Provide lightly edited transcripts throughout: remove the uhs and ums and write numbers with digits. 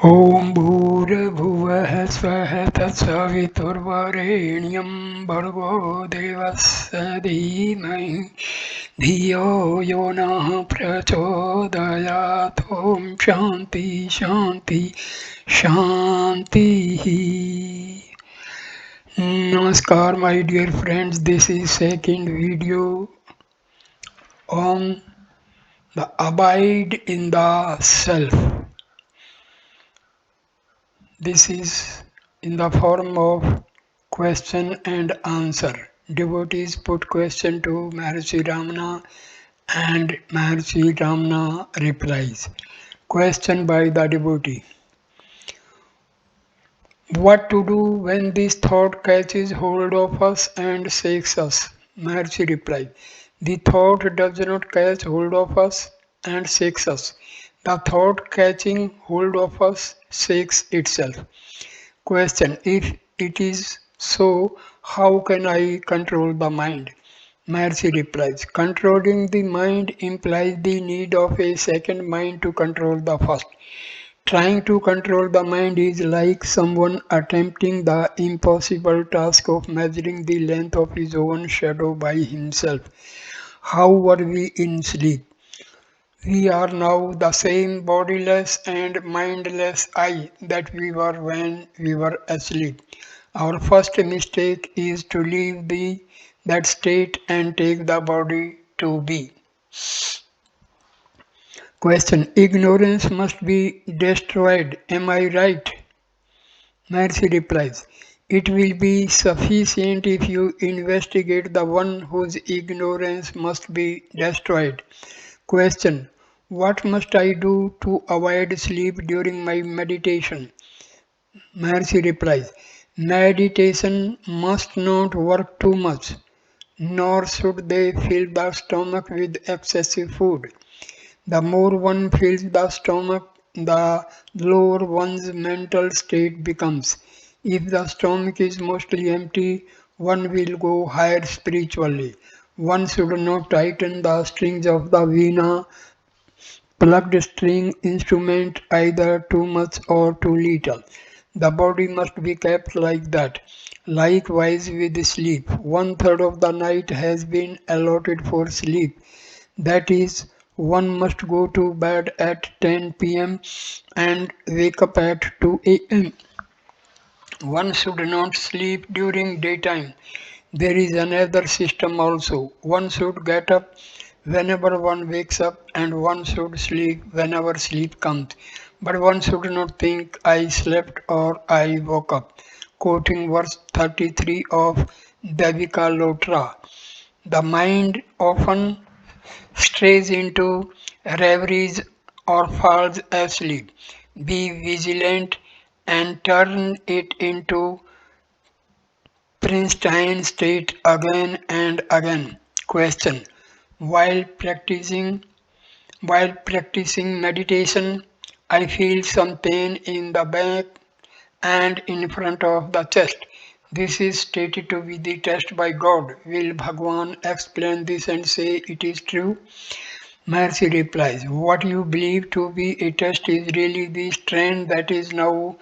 ॐ भूर्भुवः स्वः तत्सवितुर्वरेण्यं भर्गो देवस्य धीमहि धियो यो नः प्रचोदयात् ॐ शान्ति शान्ति शान्तिः. Namaskar my dear friends, this is second video on the abide in the self. This is in the form of question and answer. Devotees put question to Maharshi Ramana and Maharshi Ramana replies. Question by the devotee. What to do when this thought catches hold of us and shakes us? Maharshi replied. The thought does not catch hold of us and shakes us. The thought catching hold of us shakes itself. Question: if it is so, how can I control the mind? Mercy replies: controlling the mind implies the need of a second mind to control the first. Trying to control the mind is like someone attempting the impossible task of measuring the length of his own shadow by himself. How were we in sleep? We are now the same bodiless and mindless I that we were when we were asleep. Our first mistake is to leave that state and take the body to be. Question: ignorance must be destroyed. Am I right? Mercy replies: it will be sufficient if you investigate the one whose ignorance must be destroyed. Question: what must I do to avoid sleep during my meditation? Mercy replies: meditation must not work too much, nor should they fill the stomach with excessive food. The more one fills the stomach, the lower one's mental state becomes. If the stomach is mostly empty, one will go higher spiritually. One should not tighten the strings of the veena, plucked string instrument, either too much or too little. The body must be kept like that. Likewise with sleep. One third of the night has been allotted for sleep. That is, one must go to bed at 10 p.m. and wake up at 2 a.m. One should not sleep during daytime. There is another system also. One should get up whenever one wakes up and one should sleep whenever sleep comes. But one should not think I slept or I woke up. Quoting verse 33 of Devika Lotra. The mind often strays into reveries or falls asleep. Be vigilant and turn it into pristine state again and again. Question: while practicing meditation, I feel some pain in the back and in front of the chest. This is stated to be the test by God. Will Bhagwan explain this and say it is true? Mercy replies: what you believe to be a test is really the strain that is now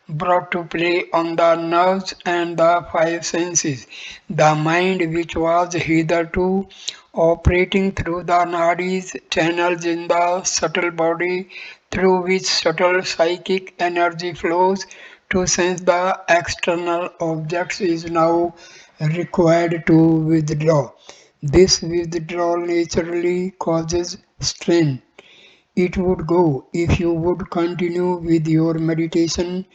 brought to play on the nerves and the five senses. The mind, which was hitherto operating through the nadis, channels in the subtle body through which subtle psychic energy flows to sense the external objects, is now required to withdraw. This withdrawal naturally causes strain. It would go if you would continue with your meditation,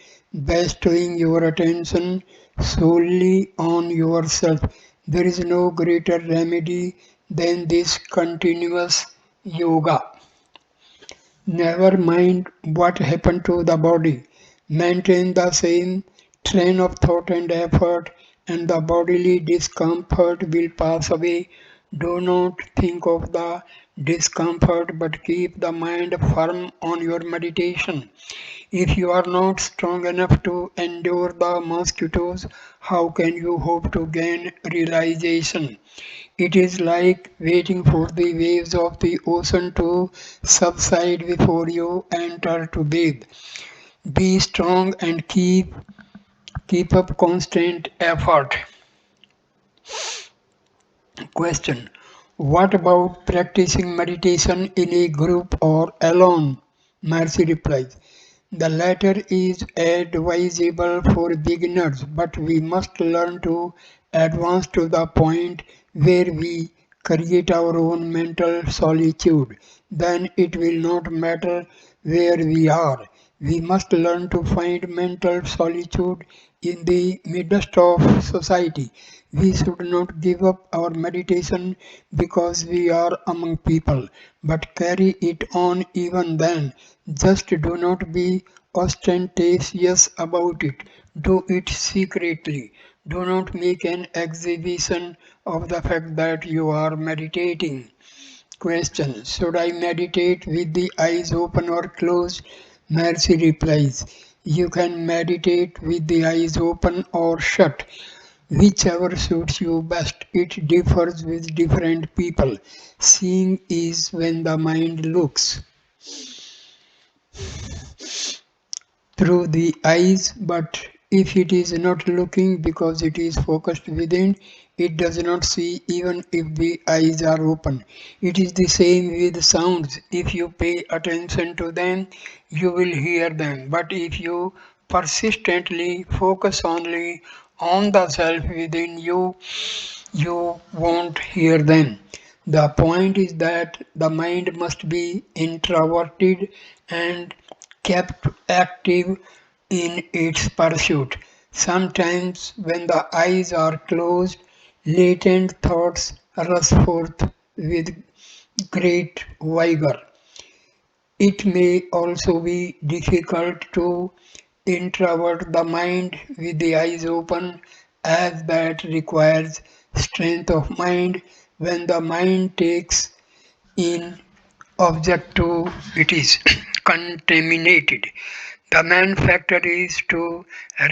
bestowing your attention solely on yourself. There is no greater remedy than this continuous yoga. Never mind what happened to the body. Maintain the same train of thought and effort, and the bodily discomfort will pass away. Do not think of the discomfort, but keep the mind firm on your meditation. If you are not strong enough to endure the mosquitoes, how can you hope to gain realization? It is like waiting for the waves of the ocean to subside before you enter to bathe. Be strong and keep up constant effort. Question: what about practicing meditation in a group or alone? Mercy replies: the latter is advisable for beginners, but we must learn to advance to the point where we create our own mental solitude. Then it will not matter where we are. We must learn to find mental solitude in the midst of society. We should not give up our meditation because we are among people, but carry it on even then. Just do not be ostentatious about it. Do it secretly. Do not make an exhibition of the fact that you are meditating. Question: should I meditate with the eyes open or closed? Mercy replies: you can meditate with the eyes open or shut, whichever suits you best. It differs with different people. Seeing is when the mind looks through the eyes, but if it is not looking because it is focused within, it does not see even if the eyes are open. It is the same with sounds. If you pay attention to them, you will hear them. But if you persistently focus only on the self within you, you won't hear them. The point is that the mind must be introverted and kept active in its pursuit. Sometimes, when the eyes are closed, latent thoughts rush forth with great vigor. It may also be difficult to introvert the mind with the eyes open, as that requires strength of mind. When the mind takes in object to it is contaminated. The main factor is to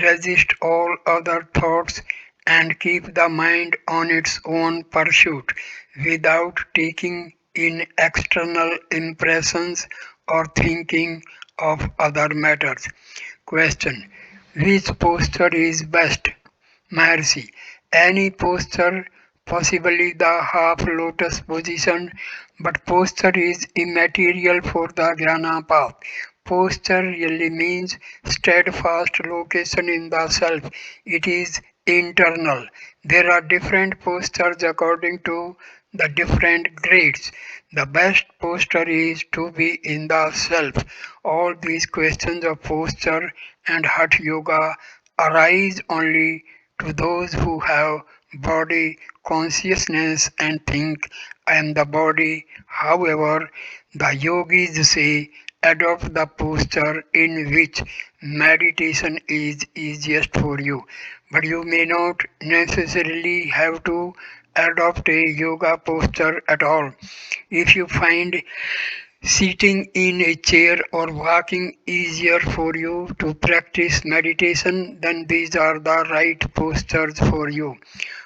resist all other thoughts and keep the mind on its own pursuit without taking in external impressions or thinking of other matters. Question: which posture is best? Maharshi: any posture, possibly the half lotus position, but posture is immaterial for the jnana path. Posture really means steadfast location in the self. It is internal. There are different postures according to the different grades. The best posture is to be in the self. All these questions of posture and Hatha Yoga arise only to those who have body consciousness and think I am the body. However, the yogis say adopt the posture in which meditation is easiest for you. But you may not necessarily have to adopt a yoga posture at all. If you find sitting in a chair or walking easier for you to practice meditation, then these are the right postures for you.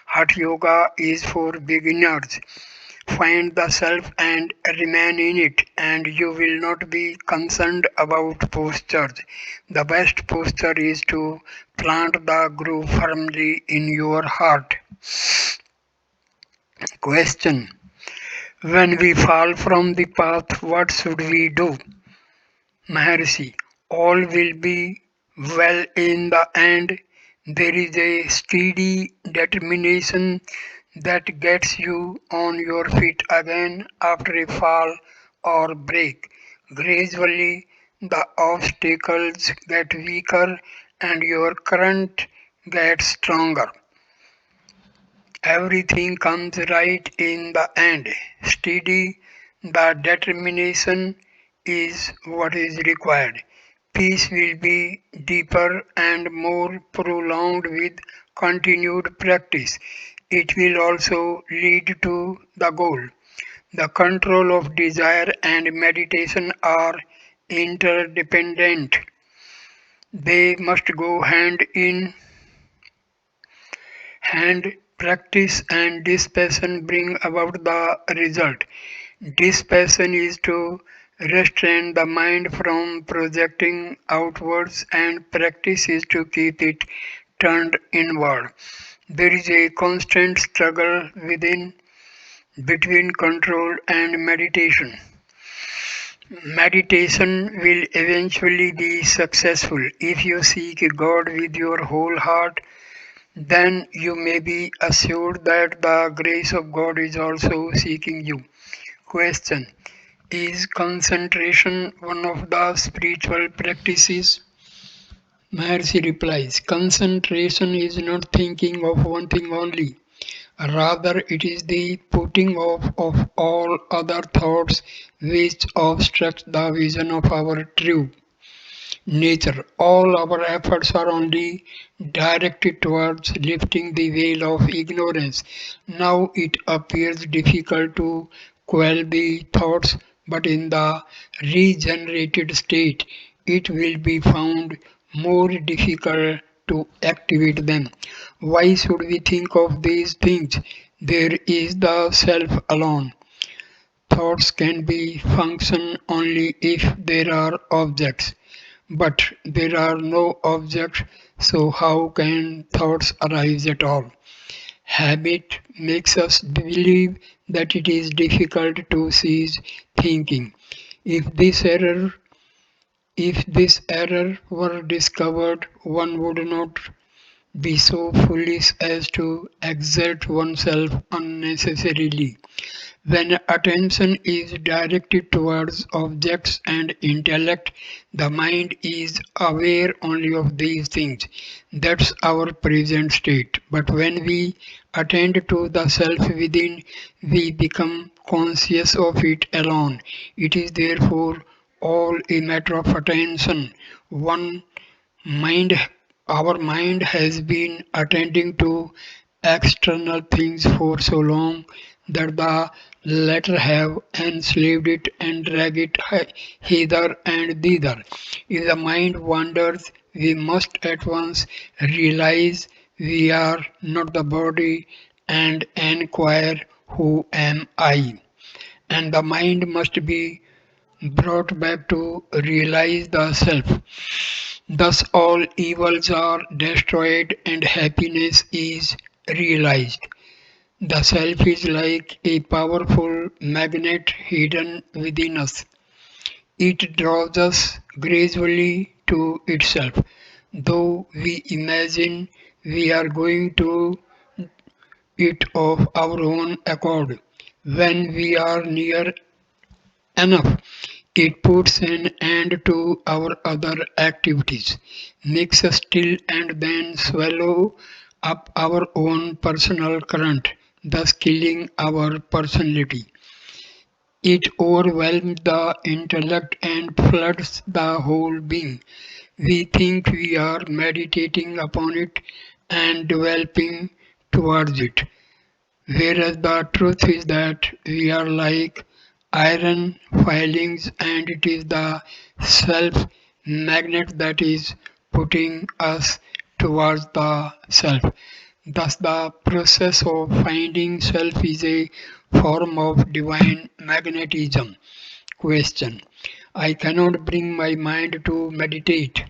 Hatha Yoga is for beginners. Find the self and remain in it, and you will not be concerned about postures. The best posture is to plant the groove firmly in your heart. Question: when we fall from the path, what should we do? Maharshi: all will be well in the end. There is a steady determination that gets you on your feet again after a fall or break. Gradually, the obstacles get weaker and your current gets stronger. Everything comes right in the end. Steady, the determination is what is required. Peace will be deeper and more prolonged with continued practice. It will also lead to the goal. The control of desire and meditation are interdependent. They must go hand in hand. Practice and dispassion bring about the result. Dispassion is to Restrain the mind from projecting outwards and practices to keep it turned inward. There is a constant struggle within between control and meditation. Meditation will eventually be successful if you seek God with your whole heart. Then you may be assured that the grace of God is also seeking you. Question: is concentration one of the spiritual practices? Maharshi replies: concentration is not thinking of one thing only. Rather, it is the putting off of all other thoughts which obstruct the vision of our true nature. All our efforts are only directed towards lifting the veil of ignorance. Now it appears difficult to quell the thoughts, but in the regenerated state, it will be found more difficult to activate them. Why should we think of these things? There is the self alone. Thoughts can be function only if there are objects. But there are no objects, so how can thoughts arise at all? Habit makes us believe that it is difficult to cease thinking. If this error if this error were discovered, one would not be so foolish as to exert oneself unnecessarily. When attention is directed towards objects and intellect, the mind is aware only of these things. That's our present state. But when we attend to the self within, we become conscious of it alone. It is therefore all a matter of attention. One Mind, our mind has been attending to external things for so long that the latter have enslaved it and drag it hither and thither. If the mind wanders, we must at once realize we are not the body and inquire, who am I? And the mind must be brought back to realize the self. Thus all evils are destroyed and happiness is realized. The self is like a powerful magnet hidden within us. It draws us gradually to itself, though we imagine we are going to it of our own accord. When we are near enough, it puts an end to our other activities, makes us still and then swallow up our own personal current, thus killing our personality. It overwhelms the intellect and floods the whole being. We think we are meditating upon it and developing towards it. Whereas the truth is that we are like iron filings and it is the self magnet that is putting us towards the self. Thus, the process of finding self is a form of divine magnetism. Question: I cannot bring my mind to meditate.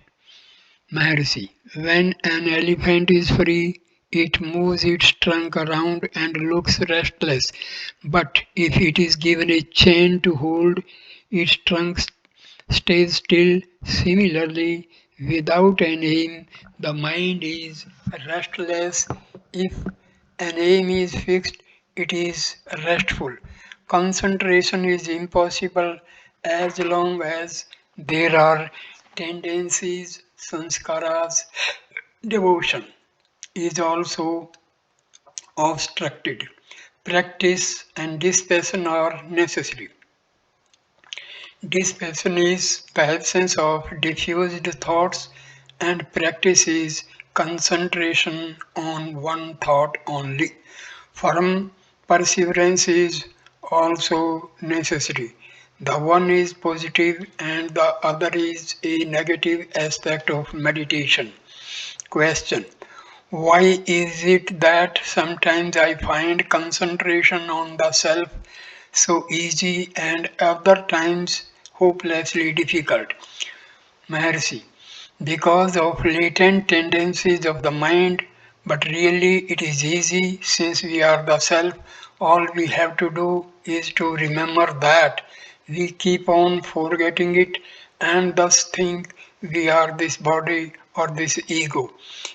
Maharshi: when an elephant is free, it moves its trunk around and looks restless, but if it is given a chain to hold, its trunk stays still. Similarly, without an aim, the mind is restless. If an aim is fixed, it is restful. Concentration is impossible as long as there are tendencies, sanskaras. Devotion is also obstructed. Practice and dispassion are necessary. Dispassion is the absence of diffused thoughts, and practice is concentration on one thought only. Firm perseverance is also necessary. The one is positive and the other is a negative aspect of meditation. Question: why is it that sometimes I find concentration on the self so easy and other times hopelessly difficult. Maharshi, because of latent tendencies of the mind, but really it is easy since we are the self. All we have to do is to remember that we keep on forgetting it and thus think we are this body or this ego.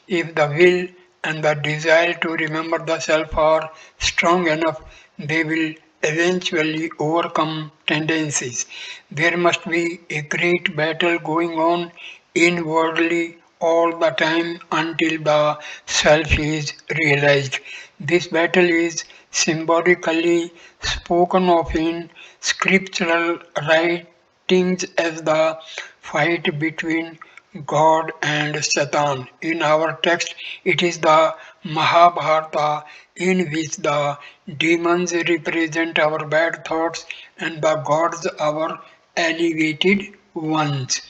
If the will and the desire to remember the self are strong enough, they will eventually overcome tendencies. There must be a great battle going on inwardly all the time until the self is realized. This battle is symbolically spoken of in scriptural writings as the fight between God and Satan. In our text, it is the Mahabharata in which the demons represent our bad thoughts and the gods our elevated ones.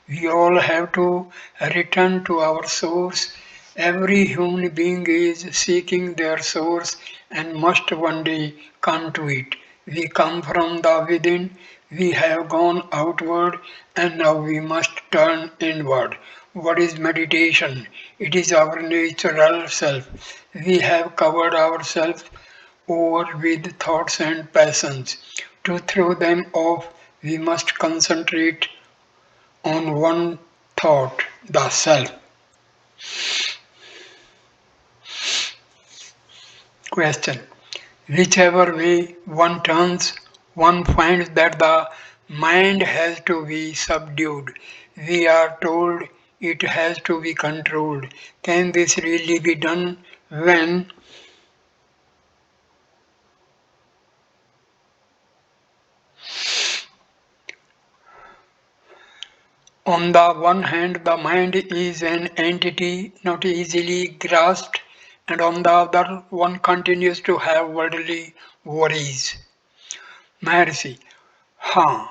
We all have to return to our source. Every human being is seeking their source and must one day come to it. We come from the within, we have gone outward, and now we must turn inward. What is meditation? It is our natural self. We have covered ourselves over with thoughts and passions. To throw them off, we must concentrate on one thought, the self. Question. Whichever way one turns, one finds that the mind has to be subdued. We are told it has to be controlled. Can this really be done when on the one hand the mind is an entity not easily grasped and on the other one continues to have worldly worries? Mercy. Huh.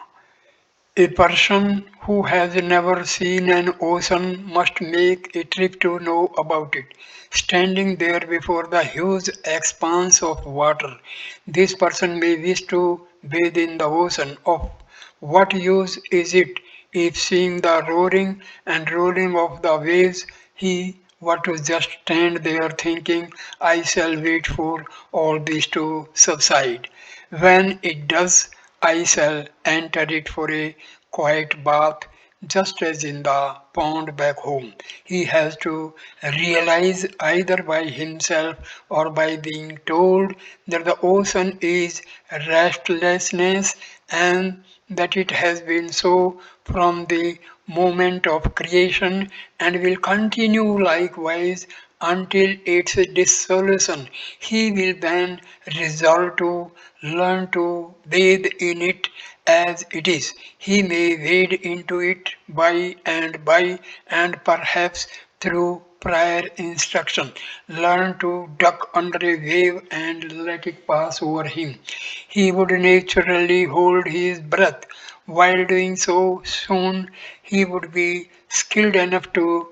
A person who has never seen an ocean must make a trip to know about it. Standing there before the huge expanse of water, this person may wish to bathe in the ocean. Of what use is it if seeing the roaring and rolling of the waves he were to just stand there thinking, I shall wait for all this to subside. When it does, I shall enter it for a quiet bath, just as in the pond back home. He has to realize either by himself or by being told that the ocean is restlessness and that it has been so from the moment of creation and will continue likewise until its dissolution. He will then resolve to learn to bathe in it as it is. He may wade into it by and perhaps through prior instruction, learn to duck under a wave and let it pass over him. He would naturally hold his breath. While doing so, soon he would be skilled enough to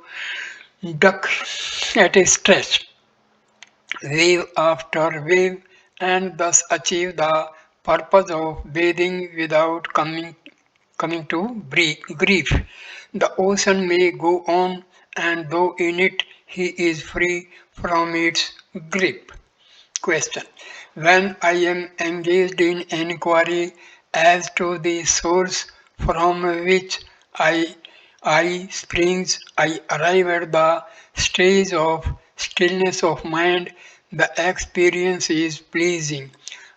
duck at a stretch wave after wave and thus achieve the purpose of bathing without coming to grief. The ocean may go on, and though in it he is free from its grip. Question. When I am engaged in inquiry as to the source from which I, I springs, I arrive at the stage of stillness of mind, the experience is pleasing.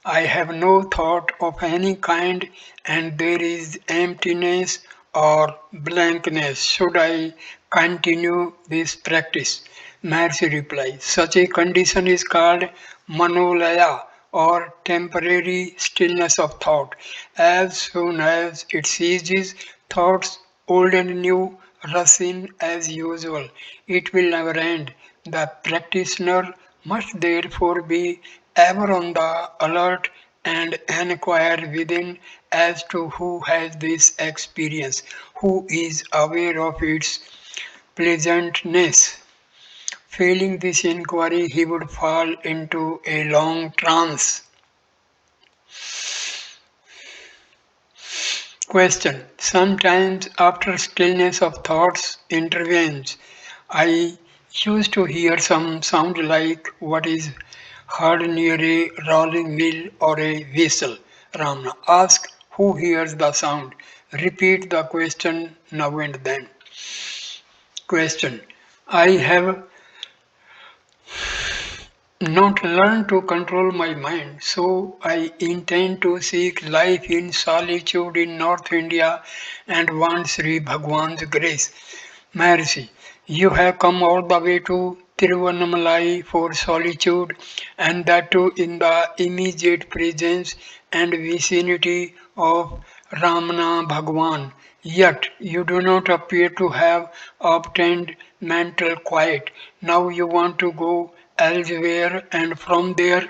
I have no thought of any kind and there is emptiness or blankness. Should I continue this practice? Maharshi replies, such a condition is called manolaya or temporary stillness of thought. As soon as it ceases, thoughts old and new rush in as usual. It will never end. The practitioner must therefore be ever on the alert and inquire within as to who has this experience, who is aware of its pleasantness. Failing this inquiry, he would fall into a long trance. Question. Sometimes after stillness of thoughts intervenes, I used to hear some sound like what is heard near a rolling mill or a whistle. Ramana. Ask who hears the sound. Repeat the question now and then. Question. I have not learned to control my mind, so I intend to seek life in solitude in North India and want Sri Bhagwan's grace. Mercy, you have come all the way to Tiruvannamalai for solitude, and that too in the immediate presence and vicinity of Ramana Bhagwan. Yet you do not appear to have obtained mental quiet. Now you want to go elsewhere, and from there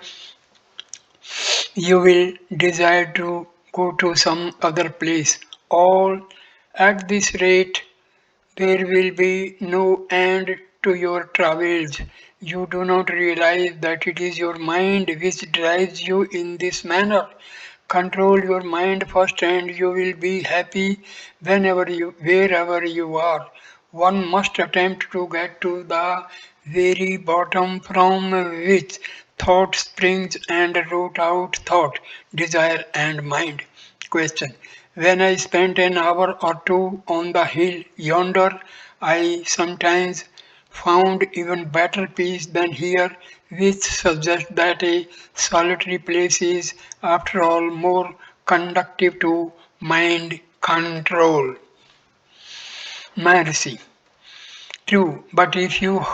you will desire to go to some other place. All at this rate there will be no end to your travels. You do not realize that it is your mind which drives you in this manner. Control your mind first and you will be happy wherever you are. One must attempt to get to the very bottom from which thought springs and root out thought, desire and mind. Question. When I spent an hour or two on the hill yonder, I sometimes found even better peace than here, which suggests that a solitary place is, after all, more conducive to mind control. Mercy. True, but if you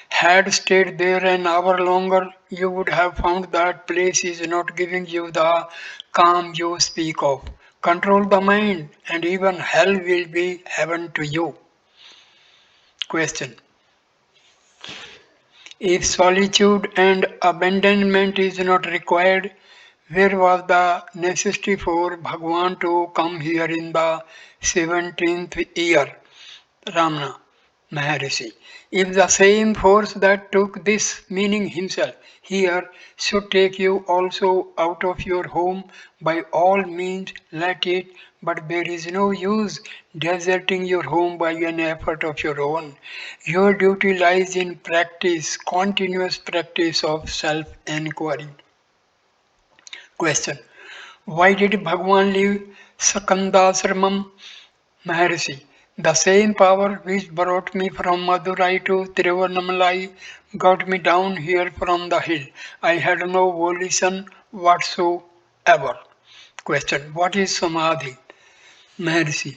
had stayed there an hour longer, you would have found that place is not giving you the calm you speak of. Control the mind, and even hell will be heaven to you. Question. If solitude and abandonment is not required, where was the necessity for Bhagwan to come here in the 17th year? Ramana Maharshi. If the same force that took this meaning himself here should take you also out of your home, by all means let it, but there is no use deserting your home by an effort of your own. Your duty lies in practice, continuous practice of self-enquiry. Question. Why did Bhagwan leave Sakandasramam? Maharshi, the same power which brought me from Madurai to Tiruvannamalai got me down here from the hill. I had no volition whatsoever. Question. What is Samadhi? Maharshi,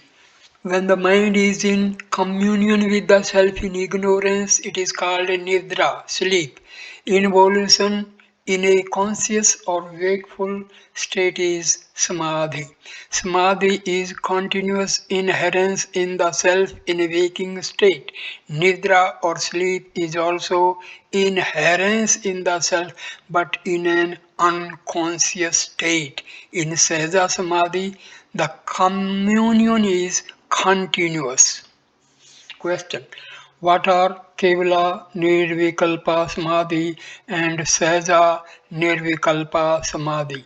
when the mind is in communion with the self in ignorance, it is called nidra, sleep. Involution in a conscious or wakeful state is samadhi. Samadhi is continuous inherence in the self in a waking state. Nidra or sleep is also inherence in the self but in an unconscious state. In Sahaja Samadhi, the communion is continuous. Question. What are Kevala Nirvikalpa Samadhi and Sahaja Nirvikalpa Samadhi?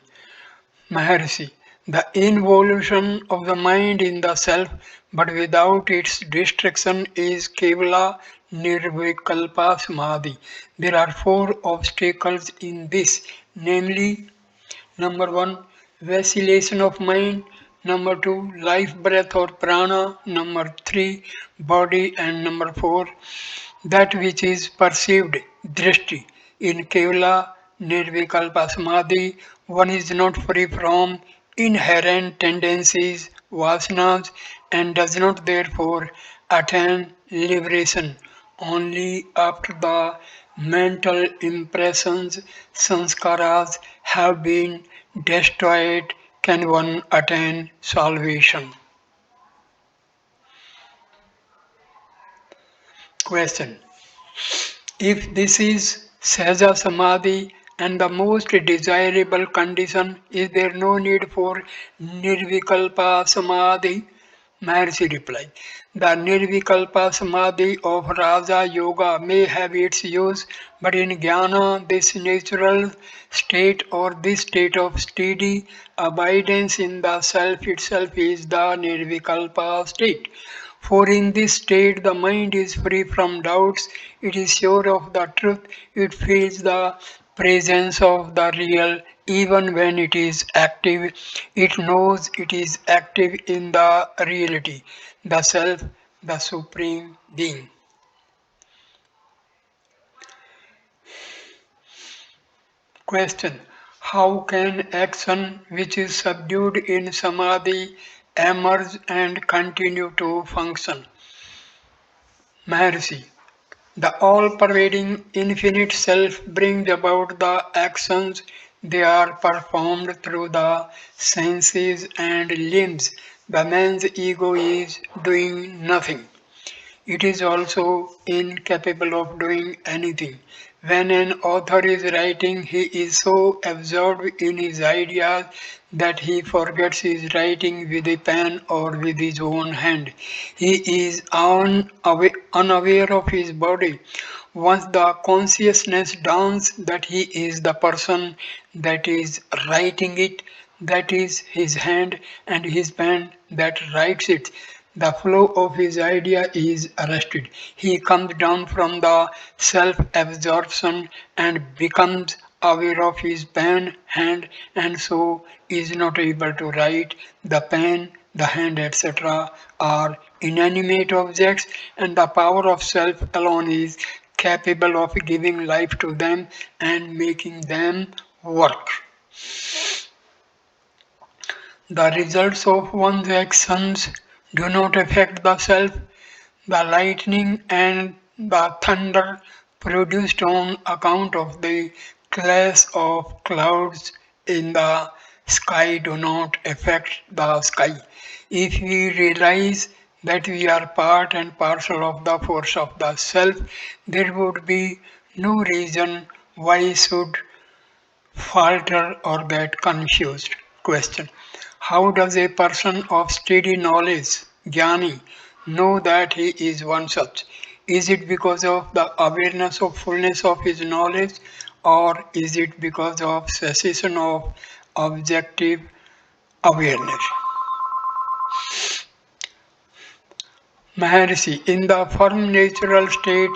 Maharshi. The involution of the mind in the self but without its distraction is Kevala Nirvikalpa Samadhi. There are four obstacles in this, namely number one, vacillation of mind. Number two, life breath or prana. Number three, body. And number four, that which is perceived, drishti. In Kevala Nirvikalpa Samadhi, one is not free from inherent tendencies, vasanas, and does not therefore attain liberation. Only after the mental impressions, sanskaras, have been destroyed can one attain salvation. Question. If this is Sahaja Samadhi and the most desirable condition, is there no need for Nirvikalpa Samadhi? Maharshi replied, the Nirvikalpa Samadhi of Raja Yoga may have its use, but in Jnana, this natural state or this state of steady abidance in the self itself is the Nirvikalpa state. For in this state the mind is free from doubts, it is sure of the truth, it feels the presence of the real even when it is active, it knows it is active in the reality, the self, the supreme being. Question: how can action which is subdued in samadhi emerge and continue to function? Maharshi: the all-pervading infinite self brings about the actions. They are performed through the senses and limbs. The man's ego is doing nothing. It is also incapable of doing anything. When an author is writing, he is so absorbed in his ideas that he forgets his writing with a pen or with his own hand. He is unaware of his body. Once the consciousness dawns that he is the person that is writing it, that is his hand and his pen that writes it, the flow of his idea is arrested. He comes down from the self absorption and becomes aware of his pen, hand, and so is not able to write. The pen, the hand, etc., are inanimate objects, and the power of self alone is capable of giving life to them and making them work. The results of one's actions do not affect the self. The lightning and the thunder produced on account of the clash of clouds in the sky do not affect the sky. If we realize that we are part and parcel of the force of the self, there would be no reason why should falter or get confused. Question: how does a person of steady knowledge, jnani, know that he is one such? Is it because of the awareness of fullness of his knowledge, or is it because of cessation of objective awareness? Maharshi, in the firm natural state,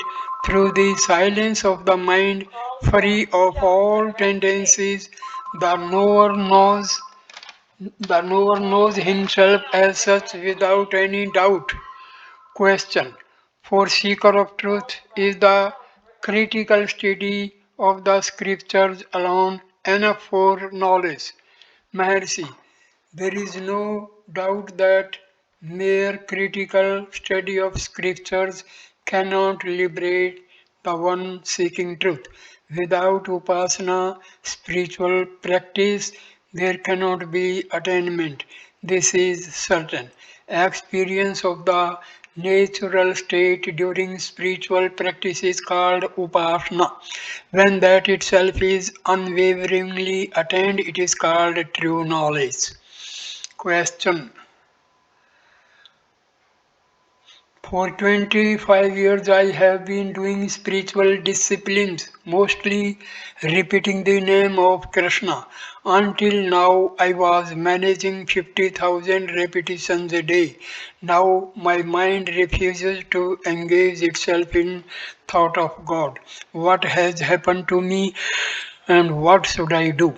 through the silence of the mind, free of all tendencies, the knower knows the knower knows himself as such without any doubt. Question: for seeker of truth, is the critical study of the scriptures alone enough for knowledge? Maharshi: there is no doubt that mere critical study of scriptures cannot liberate the one seeking truth. Without upasana, spiritual practice, there cannot be attainment. This is certain. Experience of the natural state during spiritual practice is called upasana. When that itself is unwaveringly attained, it is called true knowledge. Question: for 25 years I have been doing spiritual disciplines, mostly repeating the name of Krishna. Until now I was managing 50,000 repetitions a day. Now my mind refuses to engage itself in thought of God. What has happened to me and what should I do?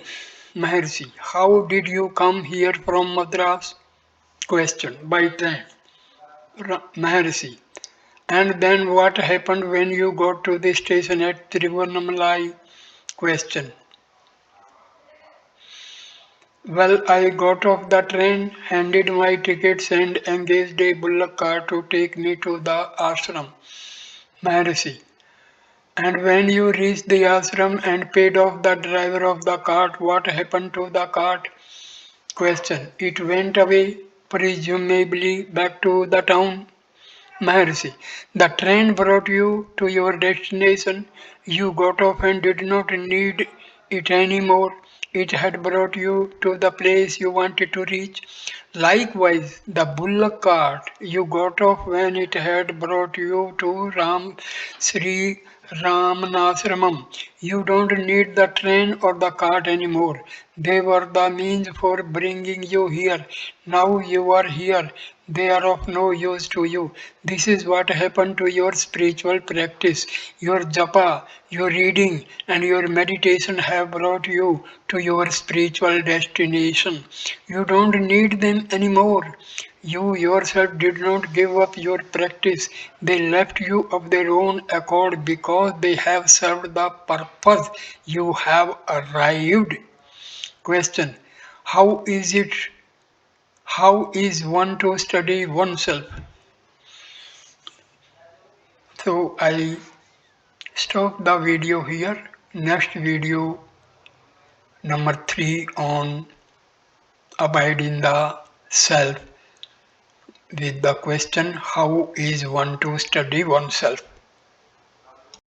Maharshi: how did you come here from Madras? Question: by train. Maharshi: and then what happened when you got to the station at Tiruvannamalai? Question: well, I got off the train, handed my tickets and engaged a bullock cart to take me to the ashram. Maharshi: and when you reached the ashram and paid off the driver of the cart, what happened to the cart? Question: it went away, presumably back to the town. Maharshi: the train brought you to your destination. You got off and did not need it anymore. It had brought you to the place you wanted to reach. Likewise, the bullock cart you got off when it had brought you to Sri Ramanasramam. You don't need the train or the cart anymore. They were the means for bringing you here. Now you are here. They are of no use to you. This is what happened to your spiritual practice. Your japa, your reading, and your meditation have brought you to your spiritual destination. You don't need them anymore. You yourself did not give up your practice. They left you of their own accord because they have served the purpose. You have arrived. Question. How is it? How is one to study oneself? So I stop the video here. Next video number 3 on abide in the self with the question how is one to study oneself.